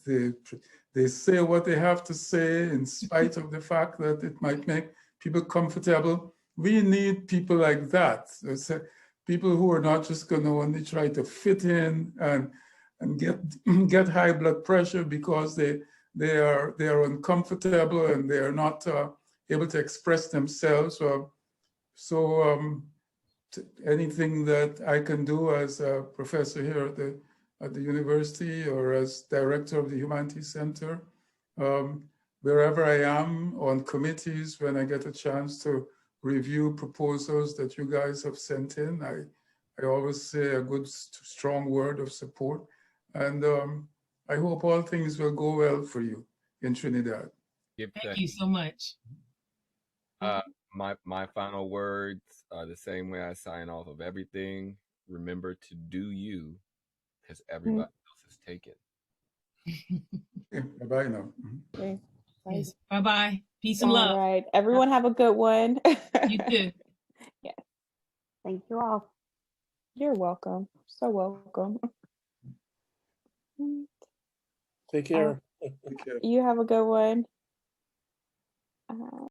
They say what they have to say in spite of the fact that it might make people comfortable. We need people like that. People who are not just going to only try to fit in and get high blood pressure because they are uncomfortable and they are not able to express themselves. So anything that I can do as a professor here at the university or as director of the Humanities Center, wherever I am on committees, when I get a chance to review proposals that you guys have sent in, I always say a good, strong word of support. And I hope all things will go well for you in Trinidad. Thank you so much. My final words are the same way I sign off of everything. Remember to do you, because everybody else is taken. Okay, bye-bye now. Okay. Yes. Bye-bye. Peace and love. All right. Everyone have a good one. You too. Yes. Thank you all. You're welcome. So welcome. Take care. Take care. You have a good one.